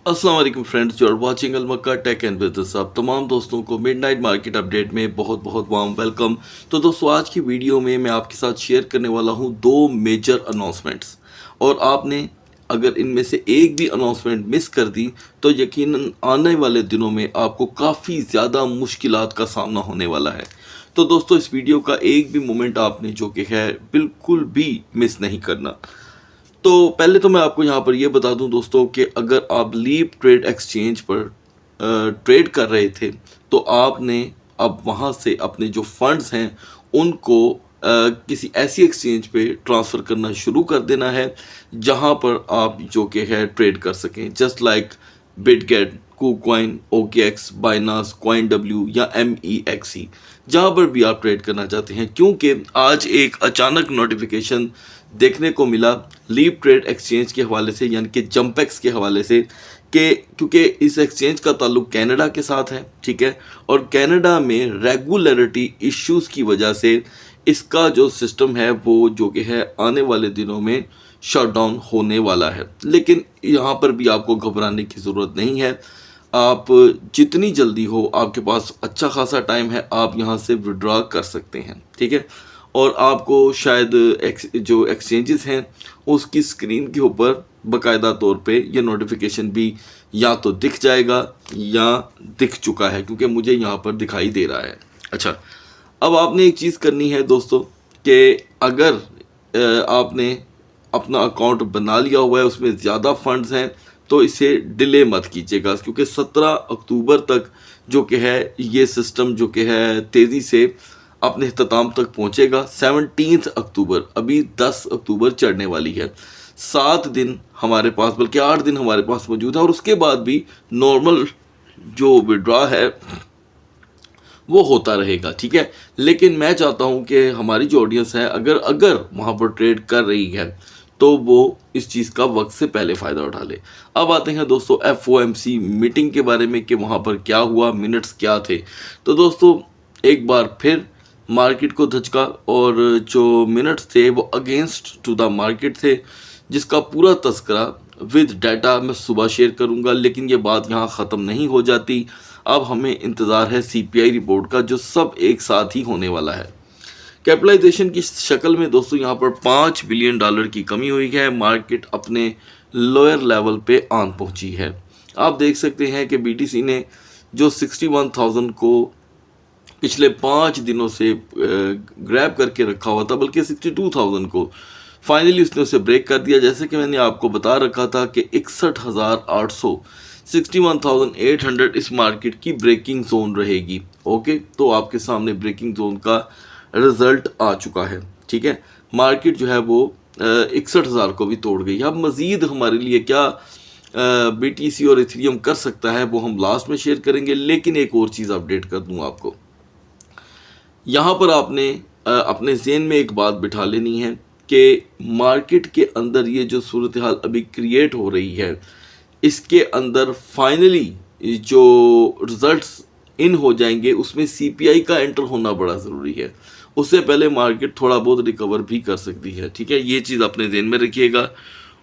अस्सलाम वालेकुम friends, you are watching Al Makkah tech and business. आप तमाम दोस्तों को मिडनाइट मार्केट अपडेट में बहुत बहुत वार्म वेलकम। तो दोस्तों, आज की वीडियो में मैं आपके साथ शेयर करने वाला हूं दो मेजर अनाउंसमेंट्स, और आपने अगर इनमें से एक भी अनाउंसमेंट मिस कर दी तो यकीनन आने वाले दिनों में आपको काफ़ी ज़्यादा मुश्किलात का सामना होने वाला है। तो दोस्तों, इस वीडियो का एक भी मोमेंट आपने जो कि है बिल्कुल भी मिस नहीं करना। तो पहले तो मैं आपको यहाँ पर ये बता दूं दोस्तों कि अगर आप लीप ट्रेड एक्सचेंज पर ट्रेड कर रहे थे तो आपने अब वहाँ से अपने जो फंड्स हैं उनको किसी ऐसी एक्सचेंज पे ट्रांसफ़र करना शुरू कर देना है जहाँ पर आप जो कि है ट्रेड कर सकें, just like Bitget, KuCoin, OKX, बाइनास, CoinW या MEXC, जहाँ पर भी आप ट्रेड करना चाहते हैं। क्योंकि आज एक अचानक नोटिफिकेशन देखने को मिला लीप ट्रेड एक्सचेंज के हवाले से, यानी कि जंपेक्स के हवाले से, कि क्योंकि इस एक्सचेंज का ताल्लुक कनाडा के साथ है, ठीक है, और कनाडा में रेगुलरिटी इश्यूज़ की वजह से इसका जो सिस्टम है वो जो कि है आने वाले दिनों में शट डाउन होने वाला है। लेकिन यहाँ पर भी आपको घबराने की ज़रूरत नहीं है। आप जितनी जल्दी हो, आपके पास अच्छा खासा टाइम है, आप यहाँ से विड्रॉ कर सकते हैं, ठीक है। और आपको शायद जो एक्सचेंजेस हैं उसकी स्क्रीन के ऊपर बाकायदा तौर पे ये नोटिफिकेशन भी या तो दिख जाएगा या दिख चुका है, क्योंकि मुझे यहाँ पर दिखाई दे रहा है। अच्छा, अब आपने एक चीज़ करनी है दोस्तों कि अगर आपने अपना अकाउंट बना लिया हुआ है, उसमें ज़्यादा फंड्स हैं, तो इसे डिले मत कीजिएगा, क्योंकि 17 अक्टूबर तक जो कि है ये सिस्टम जो कि है तेज़ी से अपने अख्ताम तक पहुंचेगा। 17 अक्टूबर, अभी 10 अक्टूबर चढ़ने वाली है। 7 दिन हमारे पास, बल्कि 8 दिन हमारे पास मौजूद है, और उसके बाद भी नॉर्मल जो विड्रॉ है वो होता रहेगा, ठीक है। लेकिन मैं चाहता हूं कि हमारी जो ऑडियंस है अगर वहाँ पर ट्रेड कर रही है तो वो इस चीज़ का वक्त से पहले फ़ायदा उठा ले। अब आते हैं दोस्तों FOMC मीटिंग के बारे में कि वहाँ पर क्या हुआ, मिनट्स क्या थे। तो दोस्तों, एक बार फिर मार्केट को धचका, और जो मिनट्स थे वो अगेंस्ट टू द मार्केट थे, जिसका पूरा तस्करा विद डाटा मैं सुबह शेयर करूंगा। लेकिन ये बात यहाँ ख़त्म नहीं हो जाती। अब हमें इंतज़ार है CPI रिपोर्ट का, जो सब एक साथ ही होने वाला है। कैपिटलाइजेशन की शक्ल में दोस्तों यहाँ पर $5 बिलियन की कमी हुई है। मार्केट अपने लोअर लेवल पे आन पहुँची है। आप देख सकते हैं कि BTC ने जो 61,000 को पिछले 5 दिनों से ग्रैब करके रखा हुआ था, बल्कि 62,000 को फाइनली उसने उसे ब्रेक कर दिया। जैसे कि मैंने आपको बता रखा था कि 61,800, 61,800 इस मार्केट की ब्रेकिंग जोन रहेगी। ओके, तो आपके सामने ब्रेकिंग जोन का रिजल्ट आ चुका है, ठीक है। मार्केट जो है वो 61,000 को भी तोड़ गई। अब मज़ीद हमारे लिए क्या BTC और इथेरियम कर सकता है वो हम लास्ट में शेयर करेंगे। लेकिन एक और चीज़ अपडेट कर दूँ आपको, यहाँ पर आपने अपने ज़हन में एक बात बिठा लेनी है कि मार्केट के अंदर ये जो सूरत हाल अभी क्रिएट हो रही है, इसके अंदर फाइनली जो रिज़ल्ट्स इन हो जाएंगे उसमें CPI का एंटर होना बड़ा ज़रूरी है। उससे पहले मार्केट थोड़ा बहुत रिकवर भी कर सकती है, ठीक है। ये चीज़ अपने ध्यान में रखिएगा।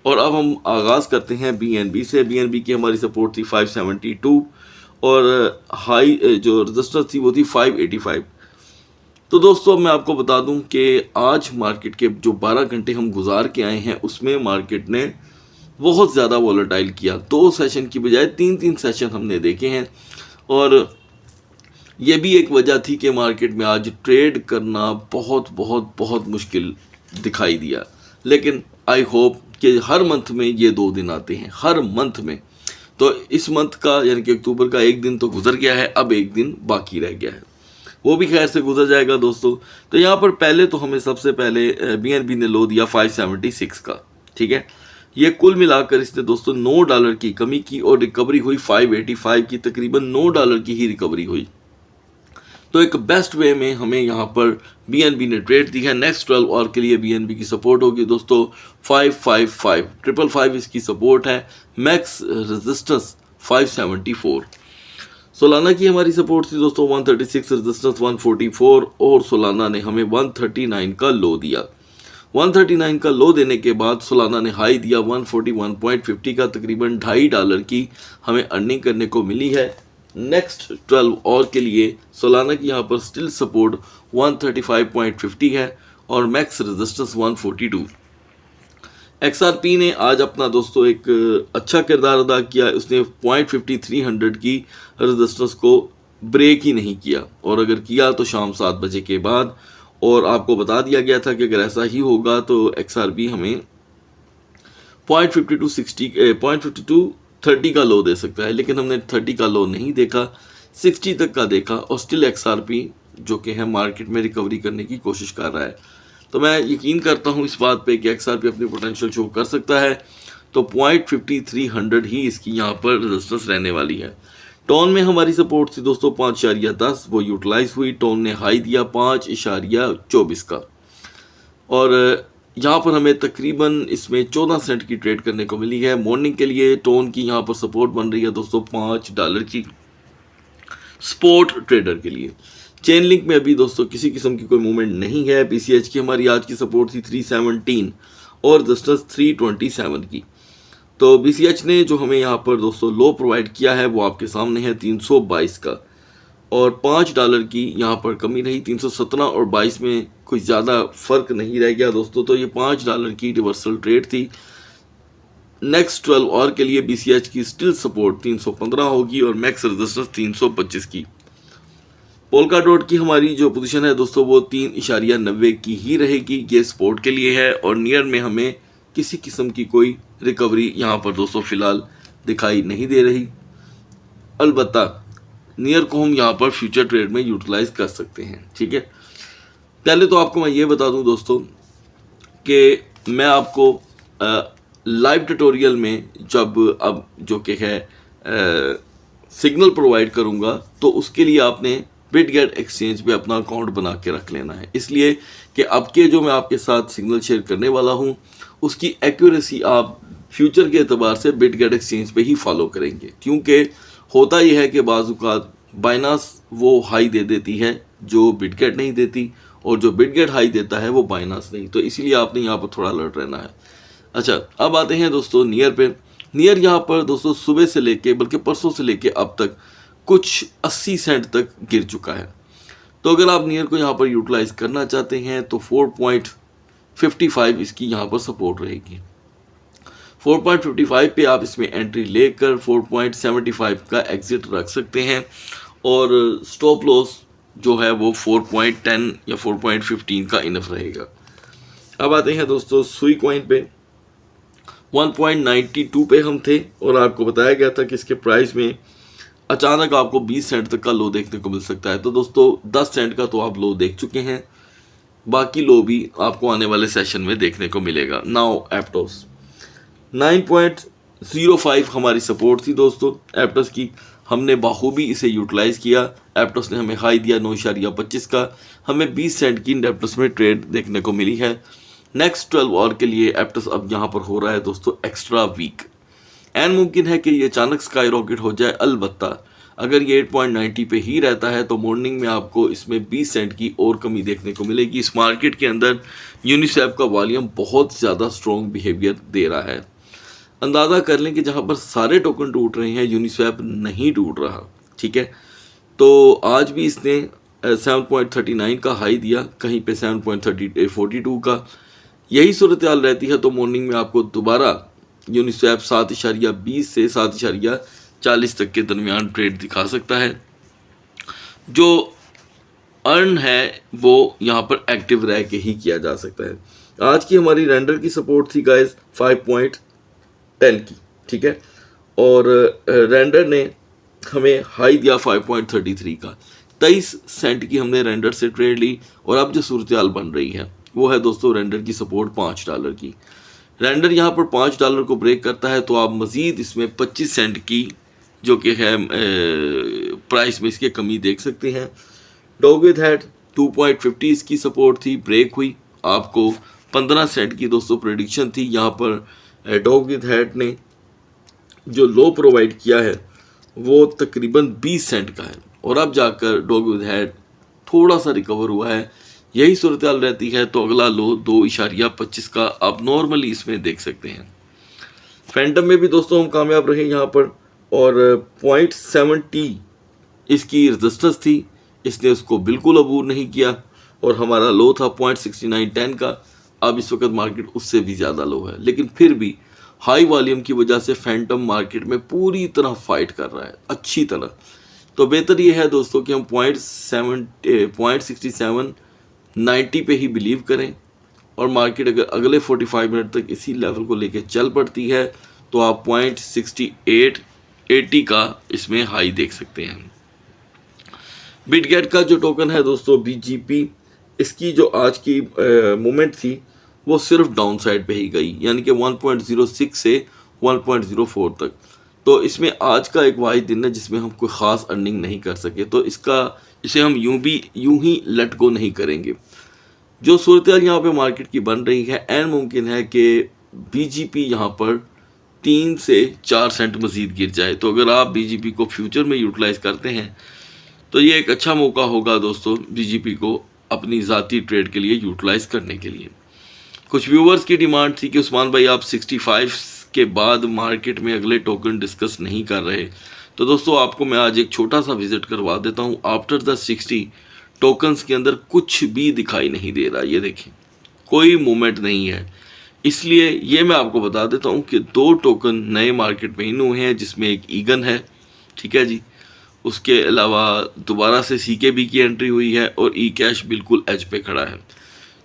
और अब हम आगाज़ करते हैं BNB से। BNB की हमारी सपोर्ट थी 572, और हाई जो रजिस्टेंस थी वो थी 585। तो दोस्तों, मैं आपको बता दूं कि आज मार्केट के जो 12 घंटे हम गुजार के आए हैं उसमें मार्केट ने बहुत ज़्यादा वॉलेटाइल किया। 2 सेशन की बजाय 3 सेशन हमने देखे हैं, और ये भी एक वजह थी कि मार्केट में आज ट्रेड करना बहुत बहुत बहुत मुश्किल दिखाई दिया। लेकिन आई होप कि हर मंथ में ये 2 दिन आते हैं, हर मंथ में। तो इस मंथ का यानी कि अक्टूबर का एक दिन तो गुजर गया है, अब एक दिन बाकी रह गया है, वो भी खैर से गुजर जाएगा दोस्तों। तो यहाँ पर पहले तो हमें सबसे पहले BNB ने लो दिया 576 का, ठीक है। ये कुल मिलाकर इसने दोस्तों $9 की कमी की, और रिकवरी हुई 585 की, तकरीबन $9 की ही रिकवरी हुई। तो एक बेस्ट वे में हमें यहाँ पर BNB ने ट्रेड दी है। नेक्स्ट 12 आवर के लिए BNB की सपोर्ट होगी दोस्तों 555, 555 इसकी सपोर्ट है। Max resistance 574। सोलाना की हमारी सपोर्ट थी दोस्तों 136, रेजिस्टेंस 144, और सोलाना ने हमें 139 का लो दिया। 139 का लो देने के बाद सोलाना ने हाई दिया 141.50 का, तकरीबन $2.5 की हमें अर्निंग करने को मिली है। नेक्स्ट 12 और के लिए सोलाना की यहाँ पर स्टिल सपोर्ट 135.50 है और मैक्स रेजिस्टेंस 142। XRP ने आज अपना दोस्तों एक अच्छा किरदार अदा किया। उसने 0.5300 की रेजिस्टेंस को ब्रेक ही नहीं किया, और अगर किया तो शाम 7 बजे के बाद, और आपको बता दिया गया था कि अगर ऐसा ही होगा तो XRP हमें 0.5230 का लो दे सकता है, लेकिन हमने 30 का लो नहीं देखा, 60 तक का देखा, और स्टिल XRP जो कि है मार्केट में रिकवरी करने की कोशिश कर रहा है। तो मैं यकीन करता हूँ इस बात पे कि XRP अपनी पोटेंशियल शो कर सकता है। तो 0.5300 ही इसकी यहाँ पर रेजिस्टेंस रहने वाली है। टोन में हमारी सपोर्ट थी दोस्तों 5.10, वो यूटिलाइज हुई। टोन ने हाई दिया 5.24 का, और यहाँ पर हमें तकरीबन इसमें 14 सेंट की ट्रेड करने को मिली है। मॉर्निंग के लिए टोन की यहाँ पर सपोर्ट बन रही है दोस्तों $5 की, स्पोर्ट ट्रेडर के लिए। चेन लिंक में अभी दोस्तों किसी किस्म की कोई मूवमेंट नहीं है। BCH की हमारी आज की सपोर्ट थी 317 और रेजिस्टेंस 327 की। तो BCH ने जो हमें यहाँ पर दोस्तों लो प्रोवाइड किया है वो आपके सामने है 322 का, और $5 की यहाँ पर कमी रही। 317 और 22 में कोई ज़्यादा फ़र्क नहीं रह गया दोस्तों। तो ये $5 की रिवर्सल ट्रेड थी। नेक्स्ट 12 और के लिए BCH की स्टिल सपोर्ट 315 होगी और मैक्स रेजिस्टेंस 325 की। पोल्का डॉट की हमारी जो पोजीशन है दोस्तों वो 3.90 की ही रहेगी, ये सपोर्ट के लिए है, और नियर में हमें किसी किस्म की कोई रिकवरी यहाँ पर दोस्तों फ़िलहाल दिखाई नहीं दे रही। अलबत्ता नियर को हम यहाँ पर फ्यूचर ट्रेड में यूटिलाइज कर सकते हैं। ठीक है, पहले तो आपको मैं ये बता दूं दोस्तों कि मैं आपको लाइव ट्यूटोरियल में जब अब जो कि है सिग्नल प्रोवाइड करूंगा तो उसके लिए आपने बिटगेट एक्सचेंज पे अपना अकाउंट बना के रख लेना है, इसलिए कि अब के जो मैं आपके साथ सिग्नल शेयर करने वाला हूं उसकी एक्यूरेसी आप फ्यूचर के एतबार से बिटगेट एक्सचेंज पे ही फॉलो करेंगे। क्योंकि होता यह है कि बाज़-औक़ात बाइनास वो हाई दे देती है जो बिटगेट नहीं देती, और जो बिटगेट हाई देता है वो बाइनास नहीं, तो इसीलिए आपने यहाँ पर थोड़ा अलर्ट रहना है। अच्छा, अब आते हैं दोस्तों नियर पे। नियर यहाँ पर दोस्तों सुबह से लेके बल्कि परसों से लेके अब तक कुछ 80 सेंट तक गिर चुका है। तो अगर आप नियर को यहाँ पर यूटिलाइज करना चाहते हैं तो 4.55 इसकी यहाँ पर सपोर्ट रहेगी। 4.55 पे आप इसमें एंट्री लेकर 4.75 का एग्जिट रख सकते हैं, और स्टॉप लॉस जो है वो 4.10 या 4.15 का इनफ रहेगा। अब आते हैं दोस्तों सुई कॉइन पे। 1.92 पे हम थे और आपको बताया गया था कि इसके प्राइस में अचानक आपको 20 सेंट तक का लो देखने को मिल सकता है। तो दोस्तों 10 सेंट का तो आप लो देख चुके हैं, बाकी लो भी आपको आने वाले सेशन में देखने को मिलेगा। नाउ एप्टोस 9.05 हमारी सपोर्ट थी दोस्तों एप्टोस की, हमने बाखूबी इसे यूटिलाइज किया। एप्टोस ने हमें हाई दिया 9.25 का, हमें 20 सेंट की एप्टोस में ट्रेड देखने को मिली है। नेक्स्ट 12 और के लिए एप्टोस अब यहाँ पर हो रहा है दोस्तों एक्स्ट्रा वीक, एंड मुमकिन है कि ये अचानक स्काई रॉकेट हो जाए। अलबत्ता अगर ये 8.90 पे ही रहता है तो मॉर्निंग में आपको इसमें 20 सेंट की और कमी देखने को मिलेगी। इस मार्केट के अंदर यूनिस्वैप का वॉल्यूम बहुत ज़्यादा स्ट्रॉन्ग बिहेवियर दे रहा है। अंदाज़ा कर लें कि जहाँ पर सारे टोकन टूट रहे हैं यूनिस्वैप नहीं टूट रहा। ठीक है, तो आज भी इसने 7.39 का हाई दिया, कहीं पे 7.42 का। यही सूरत हाल रहती है तो मॉर्निंग में आपको दोबारा यूनिस्वैप 7.20 से 7.40 तक के दरमियान ट्रेड दिखा सकता है। जो अर्न है वो यहाँ पर एक्टिव रह के ही किया जा सकता है। आज की हमारी रेंडर की सपोर्ट थी गाइस 5.10 की। ठीक है, और रेंडर ने हमें हाई दिया 5.33 का। 23 सेंट की हमने रेंडर से ट्रेड ली, और अब जो सूरत हाल बन रही है वो है दोस्तों रेंडर की सपोर्ट $5 की। रेंडर यहाँ पर $5 को ब्रेक करता है तो आप मज़ीद इसमें 25 सेंट की जो कि है प्राइस में इसकी कमी देख सकते हैं। डॉग विद हेड 2.50 इसकी सपोर्ट थी, ब्रेक हुई। आपको 15 सेंट की दोस्तों प्रेडिक्शन थी, यहाँ पर डॉग विद हेड ने जो लो प्रोवाइड किया है वो तकरीबन 20 सेंट का है, और अब जाकर डॉग विद हेड थोड़ा सा रिकवर हुआ है। यही सूरत हाल रहती है तो अगला लो 2.25 का आप नॉर्मली इसमें देख सकते हैं। फैंटम में भी दोस्तों हम कामयाब रहे यहाँ पर, और 0.70 इसकी रेजिस्टेंस थी, इसने उसको बिल्कुल अबूर नहीं किया, और हमारा लो था 0.6910 का। अब इस वक्त मार्केट उससे भी ज़्यादा लो है, लेकिन फिर भी हाई वॉल्यूम की वजह से फैंटम मार्केट में पूरी तरह फाइट कर रहा है, अच्छी तरह। तो बेहतर ये है दोस्तों कि हम 0.6790 पे ही बिलीव करें, और मार्केट अगर अगले 45 मिनट तक इसी लेवल को लेके चल पड़ती है तो आप 0.6880 का इसमें हाई देख सकते हैं। बिटगेट का जो टोकन है दोस्तों BGP, इसकी जो आज की मूवमेंट थी वो सिर्फ डाउन साइड पे ही गई, यानी कि 1.06 से 1.04 तक। तो इसमें आज का एक वाहिद दिन है जिसमें हम कोई ख़ास अर्निंग नहीं कर सके, तो इसे हम यूं ही लेट गो नहीं करेंगे। जो सूरत यहाँ पे मार्केट की बन रही है, एन मुमकिन है कि BGP यहाँ पर 3 से 4 सेंट मज़ीद गिर जाए। तो अगर आप BGP को फ्यूचर में यूटिलाइज़ करते हैं तो ये एक अच्छा मौका होगा दोस्तों BGP को अपनी ज़ाती ट्रेड के लिए यूटिलाइज़ करने के लिए। कुछ व्यूवर्स की डिमांड थी कि उस्मान भाई आप 65 के बाद मार्केट में अगले टोकन डिस्कस नहीं कर रहे, तो दोस्तों आपको मैं आज एक छोटा सा विजिट करवा देता हूँ। आफ्टर द 60 टोकन्स के अंदर कुछ भी दिखाई नहीं दे रहा, ये देखें कोई मूवमेंट नहीं है। इसलिए ये मैं आपको बता देता हूँ कि 2 टोकन नए मार्केट में इन हुए हैं, जिसमें एक ईगन है, ठीक है जी, उसके अलावा दोबारा से CKB की एंट्री हुई है, और ई कैश बिल्कुल एज पे खड़ा है।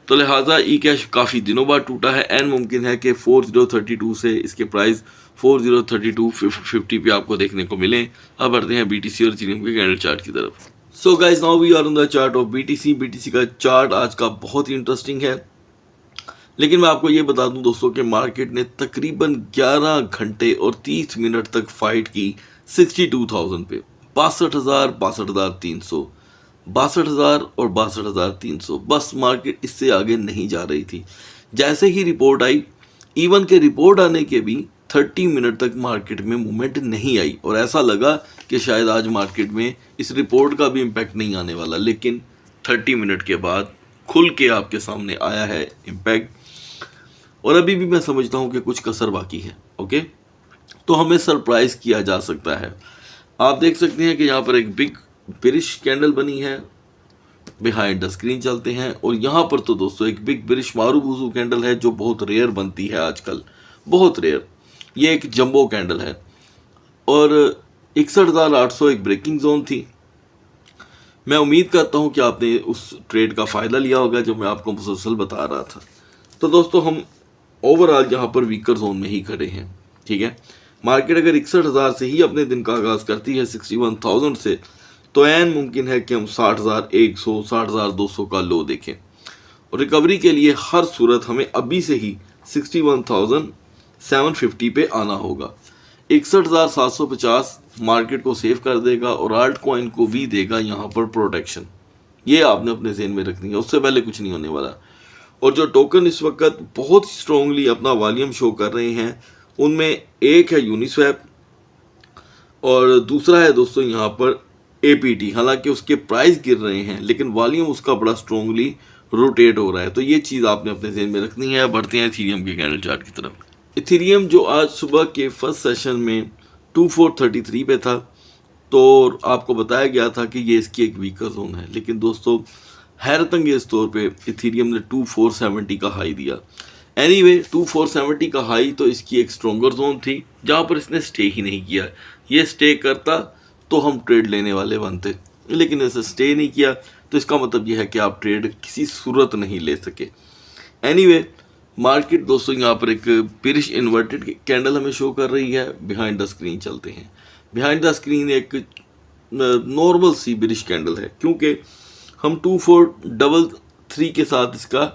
तो लिहाजा ई कैश काफ़ी दिनों बाद टूटा है। एन मुमकिन है कि 4032 से इसके प्राइस 403250 पे आपको देखने को मिले। अब बढ़ते हैं BTC और इथेरियम के कैंडल चार्ट की तरफ। So guys, now we are on the chart of BTC का चार्ट आज का बहुत ही इंटरेस्टिंग है, लेकिन मैं आपको ये बता दूं दोस्तों कि मार्केट ने तकरीबन 11 घंटे और 30 मिनट तक फाइट की 62,000 पे, 62,000, 62,300, 62,000 और 62,300। बस मार्केट इससे आगे नहीं जा रही थी। जैसे ही रिपोर्ट आई, इवन के रिपोर्ट आने के भी 30 मिनट तक मार्केट में मूवमेंट नहीं आई, और ऐसा लगा कि शायद आज मार्केट में इस रिपोर्ट का भी इम्पैक्ट नहीं आने वाला, लेकिन 30 मिनट के बाद खुल के आपके सामने आया है इम्पैक्ट। और अभी भी मैं समझता हूँ कि कुछ कसर बाकी है। ओके, तो हमें सरप्राइज किया जा सकता है। आप देख सकते हैं कि यहाँ पर एक बिग बिरिश कैंडल बनी है, बिहाइंड द स्क्रीन चलते हैं, और यहाँ पर तो दोस्तों एक बिग बिरिश मारूबूजू कैंडल है जो बहुत रेयर बनती है आजकल, बहुत रेयर। ये एक जंबो कैंडल है, और 61,800 एक ब्रेकिंग जोन थी। मैं उम्मीद करता हूँ कि आपने उस ट्रेड का फ़ायदा लिया होगा जो मैं आपको मुसलसल बता रहा था। तो दोस्तों हम ओवरऑल यहाँ पर वीकर जोन में ही खड़े हैं, ठीक है। मार्केट अगर 61,000 से ही अपने दिन का आगाज़ करती है 61,000 से, तो ऐन मुमकिन है कि हम 60,100, 60,200 का लो देखें, और रिकवरी के लिए हर सूरत हमें अभी से ही 61,750 पे आना होगा। 61,750 मार्केट को सेव कर देगा और आल्ट कॉइन को भी देगा यहाँ पर प्रोटेक्शन। ये आपने अपने ज़हन में रखनी है, उससे पहले कुछ नहीं होने वाला। और जो टोकन इस वक्त बहुत स्ट्रॉन्गली अपना वॉल्यूम शो कर रहे हैं, उनमें एक है यूनिस्वैप और दूसरा है दोस्तों यहाँ पर APT। हालांकि उसके प्राइस गिर रहे हैं, लेकिन वॉल्यूम उसका बड़ा स्ट्रॉन्गली रोटेट हो रहा है। तो ये चीज़ आपने अपने ज़हन में रखनी है। बढ़ते हैं इथेरियम के कैंडल चार्ट की तरफ। इथेरियम जो आज सुबह के फर्स्ट सेशन में 2433 पे था, तो आपको बताया गया था कि ये इसकी एक वीकर जोन है, लेकिन दोस्तों हैरत अंगेज तौर पे इथेरियम ने 2470 का हाई दिया। एनीवे 2470 का हाई तो इसकी एक स्ट्रॉन्गर जोन थी जहाँ पर इसने स्टे ही नहीं किया। ये स्टे करता तो हम ट्रेड लेने वाले बनते, लेकिन इसे स्टे नहीं किया, तो इसका मतलब यह है कि आप ट्रेड किसी सूरत नहीं ले सके। एनीवे मार्केट दोस्तों यहाँ पर एक बिरिश इन्वर्टेड कैंडल हमें शो कर रही है। बिहाइंड द स्क्रीन चलते हैं। बिहाइंड द स्क्रीन एक नॉर्मल सी बिरिश कैंडल है, क्योंकि हम 2433 के साथ इसका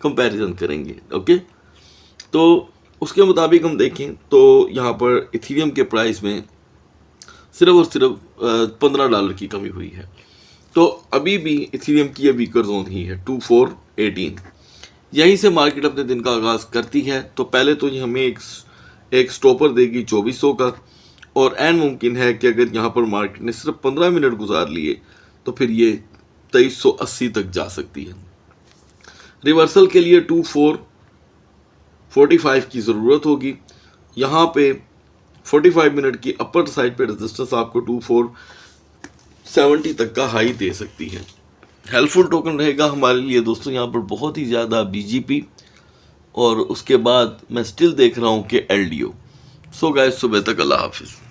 कंपैरिजन करेंगे। ओके, तो उसके मुताबिक हम देखें तो यहाँ पर इथेरियम के प्राइस में सिर्फ और सिर्फ $15 की कमी हुई है। तो अभी भी इथेरियम की ये वीकर जोन ही है 2418। यहीं से मार्केट अपने दिन का आगाज़ करती है। तो पहले तो ये हमें एक स्टॉपर देगी 2400 का, और एन मुमकिन है कि अगर यहाँ पर मार्केट ने सिर्फ 15 मिनट गुजार लिए तो फिर ये 2380 तक जा सकती है। रिवर्सल के लिए 2445 की ज़रूरत होगी। यहाँ पे 45 मिनट की अपर साइड पे रेजिस्टेंस आपको 2470 तक का हाई दे सकती है। हेल्पफुल टोकन रहेगा हमारे लिए दोस्तों यहाँ पर बहुत ही ज़्यादा BGP, और उसके बाद मैं स्टिल देख रहा हूँ कि LDO। सो गाइस, सुबह तक अल्लाह हाफिज़।